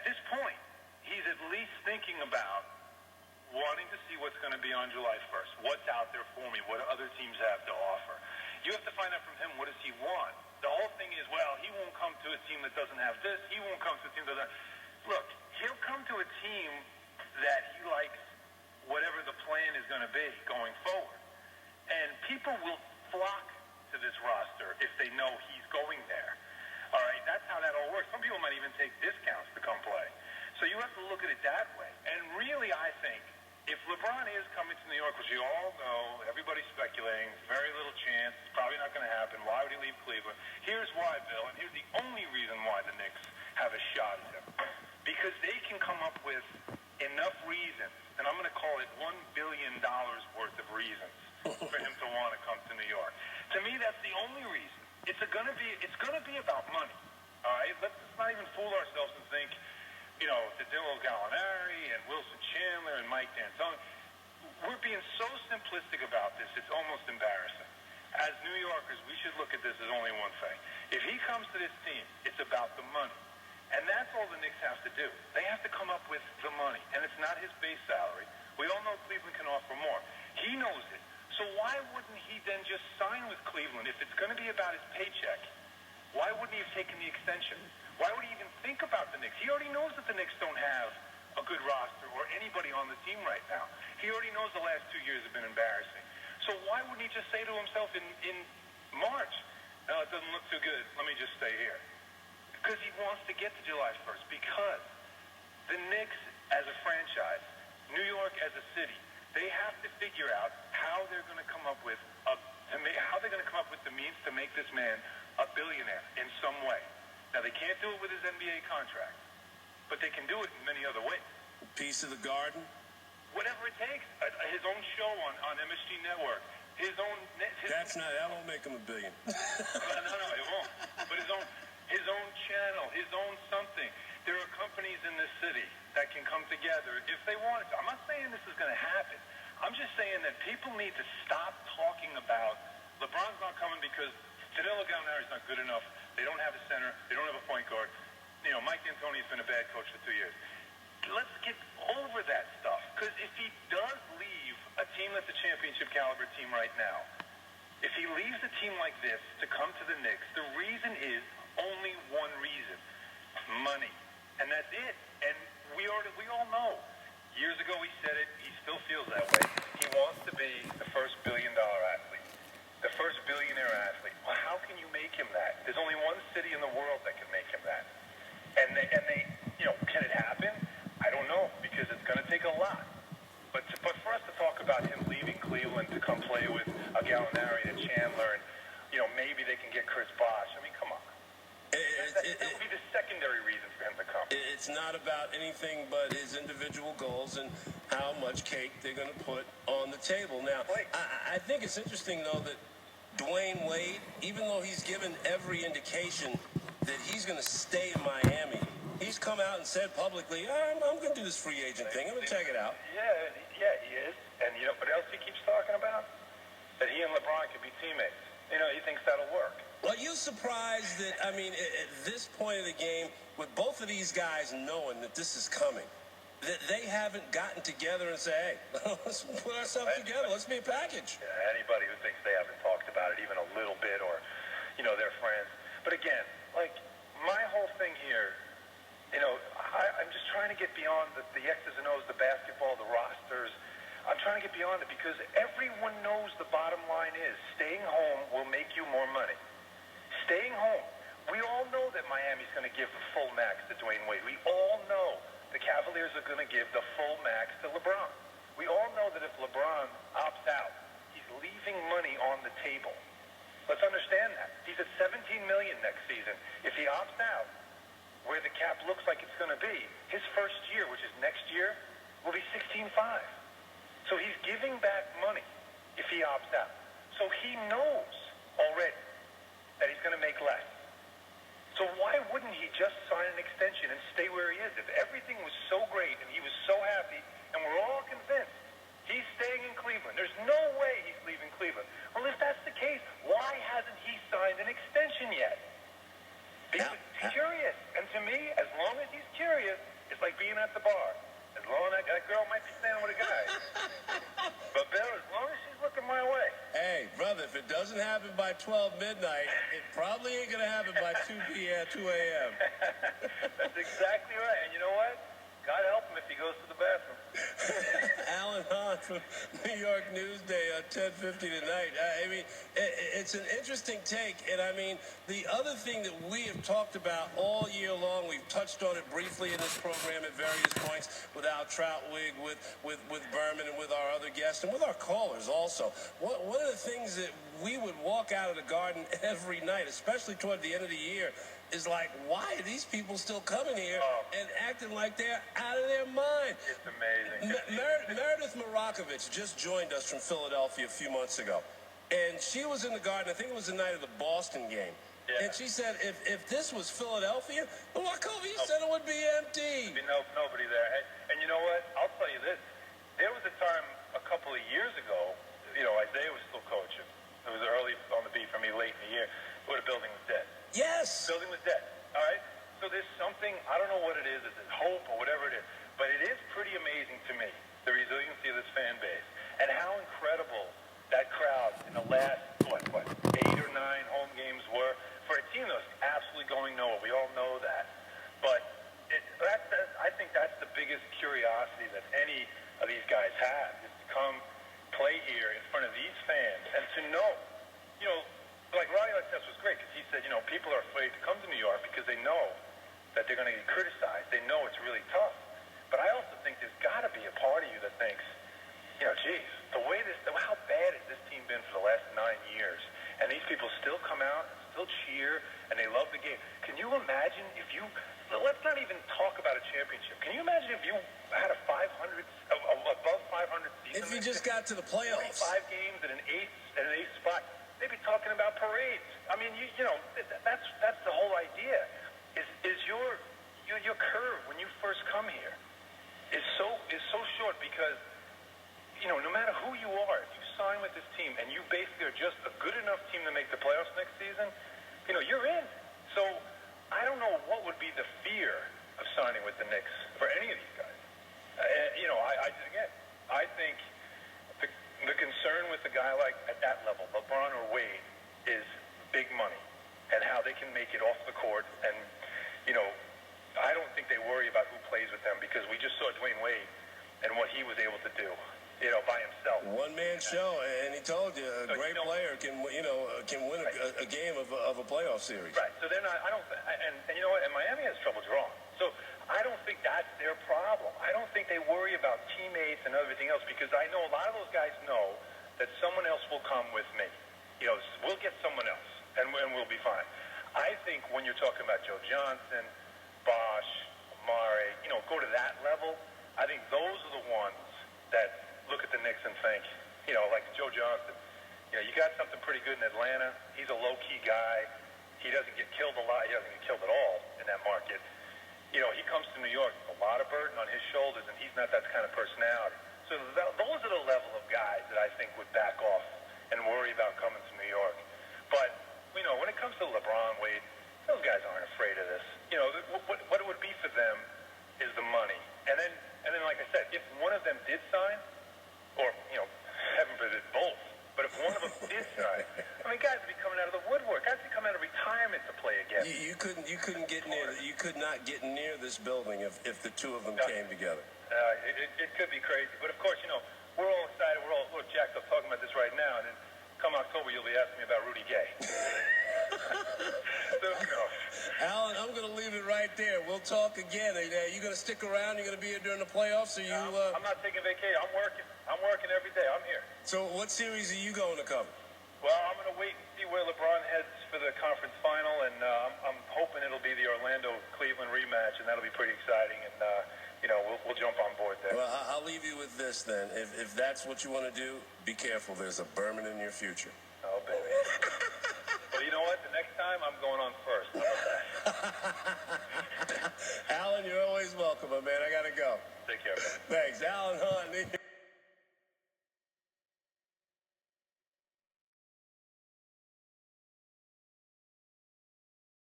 this point, he's at least thinking about wanting to see what's going to be on July 1st. What's out there for me? What do other teams have to offer? You have to find out from him, what does he want? The whole thing is, well, he won't come to a team that doesn't have this. He won't come to a team that doesn't. Look, he'll come to a team that he likes whatever the plan is going to be going forward. And people will flock to this roster if they know he's going there. All right, that's how that all works. Some people might even take discounts to come play. So you have to look at it that way. And really, I think, if LeBron is coming to New York, which you all know, everybody's speculating, very little chance, it's probably not going to happen. Why would he leave Cleveland? Here's why, Bill, and here's the only reason why the Knicks have a shot at him. Because they can come up with enough reasons, and I'm going to call it $1 billion worth of reasons for him to want to come to New York. To me, that's the only reason. It's going to be about money. All right? Let's not even fool ourselves and think, you know, Danilo Gallinari and Wilson Chandler and Mike D'Antoni. We're being so simplistic about this, it's almost embarrassing. As New Yorkers, we should look at this as only one thing. If he comes to this team, it's about the money. And that's all the Knicks have to do. They have to come up with the money. And it's not his base salary. We all know Cleveland can offer more. He knows it. So why wouldn't he then just sign with Cleveland? If it's going to be about his paycheck, why wouldn't he have taken the extension? Why would he even think about the Knicks? He already knows that the Knicks don't have a good roster or anybody on the team right now. He already knows the last 2 years have been embarrassing. So why wouldn't he just say to himself in March, no, it doesn't look too good, let me just stay here? Because he wants to get to July 1st. Because the Knicks as a franchise, New York as a city, they have to figure out how they're going to come up with the means to make this man a billionaire in some way. Now, they can't do it with his NBA contract, but they can do it in many other ways. Piece of the garden? Whatever it takes. His own show on MSG Network. That won't make him a billion. No, it won't. But his own channel, his own something. There are companies in this city that can come together if they wanted to. I'm not saying this is going to happen. I'm just saying that people need to stop talking about LeBron's not coming because Danilo Gallinari is not good enough. They don't have a center. They don't have a point guard. You know, Mike D'Antoni has been a bad coach for 2 years. Let's get over that stuff. Because if he does leave a team that's a championship caliber team right now, if he leaves a team like this to come to the Knicks, the reason is only one reason: money. And that's it. And we all know. Years ago he said it. He still feels that way. He wants to be the first billion-dollar athlete, the first billionaire athlete. Well, how can you make him that? There's only one city in the world that can make him that. And they, you know, can it happen? I don't know, because it's going to take a lot. But for us to talk about him leaving Cleveland to come play with a Gallinari and Chandler, and you know, maybe they can get Chris Bosh. I mean, come on. That would be the secondary reason for him to come. It's not about anything but his individual goals and how much cake they're going to put on the table. Now, I think it's interesting, though, that Dwayne Wade, even though he's given every indication that he's going to stay in Miami, he's come out and said publicly, I'm going to do this free agent thing. I'm going to check it out. Yeah, he is. And you know what else he keeps talking about? That he and LeBron could be teammates. You know, he thinks that'll work. Well, are you surprised that, I mean, at this point of the game, with both of these guys knowing that this is coming, that they haven't gotten together and say, hey, let's put ourselves together, let's be a package? Yeah, anybody who thinks they haven't talked about it even a little bit, or, you know, they're friends. But again, like, my whole thing here, you know, I'm just trying to get beyond the X's and O's, the basketball, the rosters. I'm trying to get beyond it because everyone knows the bottom line is staying home will make you more money. Staying home. We all know that Miami's going to give the full max to Dwayne Wade. We all know the Cavaliers are going to give the full max to LeBron. We all know that if LeBron opts out, he's leaving money on the table. Let's understand that. He's at $17 million next season. If he opts out, where the cap looks like it's going to be, his first year, which is next year, will be $16.5. So he's giving back money if he opts out. So he knows already that he's going to make less. So why wouldn't he just sign an extension and stay where he is? If everything was so great and he was so happy and we're all convinced he's staying in Cleveland, there's no way he's leaving Cleveland. Well, if that's the case, why hasn't he signed an extension yet? Because he's curious. And to me, as long as as he's curious, it's like being at the bar. As long as that girl might be standing with a guy. But, Bill, as long as she's looking my way. Hey, brother, if it doesn't happen by 12 midnight, it probably ain't going to happen by 2 a.m. That's exactly right. And you know what? God help him if he goes to the bathroom. Alan Hahn from New York Newsday on 1050 tonight. I mean, it's an interesting take. And, I mean, the other thing that we have talked about all year long, we've touched on it briefly in this program at various points with Al Troutwig, with Berman, and with our other guests, and with our callers also. One of the things that we would walk out of the Garden every night, especially toward the end of the year, is like, why are these people still coming here and acting like they're out of their mind? It's amazing. Meredith Marakovich just joined us from Philadelphia a few months ago. And she was in the Garden, I think it was the night of the Boston game. Yeah. And she said if this was Philadelphia, the Wachovia Center would be empty. There'd be nobody there. And you know what? I'll tell you this. There was a time a couple of years ago, Isaiah was still coaching. It was early on the beat for me, late in the year, where the building was dead. Yes. The building was dead. All right? So there's something, I don't know what it is hope or whatever it is, but it is pretty amazing to me, the resiliency of this fan base, and how incredible that crowd in the last, 8 or 9 home games were for a team that was absolutely going nowhere. We all know that. But I think that's the biggest curiosity that any of these guys have, is to come play here in front of these fans and to know, like Ronnie Artest was great because he said, people are afraid to come to New York because they know that they're going to get criticized. They know it's really tough. But I also think there's got to be a part of you that thinks, geez, how bad has this team been for the last 9 years? And these people still come out and still cheer, and they love the game. Can you imagine if let's not even talk about a championship. Can you imagine if you had a above 500 season? If you just got to the playoffs. 5 games at an eighth spot. They'd be talking about parades. I mean, that's the whole idea. Is your curve when you first come here is so short because no matter who you are, if you sign with this team and you basically are just a good enough team to make the playoffs next season, you're in. So I don't know what would be the fear of signing with the Knicks for any of these guys. I think the concern with a guy like at that level, LeBron or Wade, is big money and how they can make it off the court. And, I don't think they worry about who plays with them because we just saw Dwayne Wade and what he was able to do, by himself. One-man show, and he told you a great player can win a game of a playoff series. Right. So they're not. I don't. And you know what? And Miami has trouble drawing. So I don't think that's their problem. I don't think they worry about teammates and everything else because I know a lot of those guys know that someone else will come with me. We'll get someone else, and we'll be fine. I think when you're talking about Joe Johnson, Bosch, Amare, go to that level, I think those are the ones that look at the Knicks and think, like Joe Johnson, you got something pretty good in Atlanta. He's a low-key guy. He doesn't get killed a lot. He doesn't get killed at all in that market. He comes to New York with a lot of burden on his shoulders, and he's not that kind of personality. So those are the level of guys that I think would back off and worry about coming to New York. But, when it comes to LeBron, Wade, those guys aren't afraid of this. What it would be for them is the money. And then, like I said, if one of them did sign, or, heaven forbid both, but if one of them did sign, guys would be coming out of the woodwork. Guys would be coming out of retirement to play again. You couldn't get near. You could not get near this building if the two of them came together. It could be crazy, but of course, we're all excited. We're all jacked up talking about this right now, and then come October, you'll be asking me about Rudy Gay. So, Alan, I'm going to leave it right there. We'll talk again. Are you going to stick around? You're going to be here during the playoffs? Or I'm not taking vacation. I'm working. I'm working every day. I'm here. So what series are you going to cover? Well, I'm going to wait and see where LeBron heads for the conference final, and I'm hoping it'll be the Orlando-Cleveland rematch, and that'll be pretty exciting. And, we'll jump on board there. Well, I'll leave you with this then. If that's what you want to do, be careful. There's a Berman in your future. Oh, baby. Well, you know what? The next time, I'm going on first. How about that? Alan, you're always welcome, my man. I got to go. Take care, man. Thanks. Alan Hahn.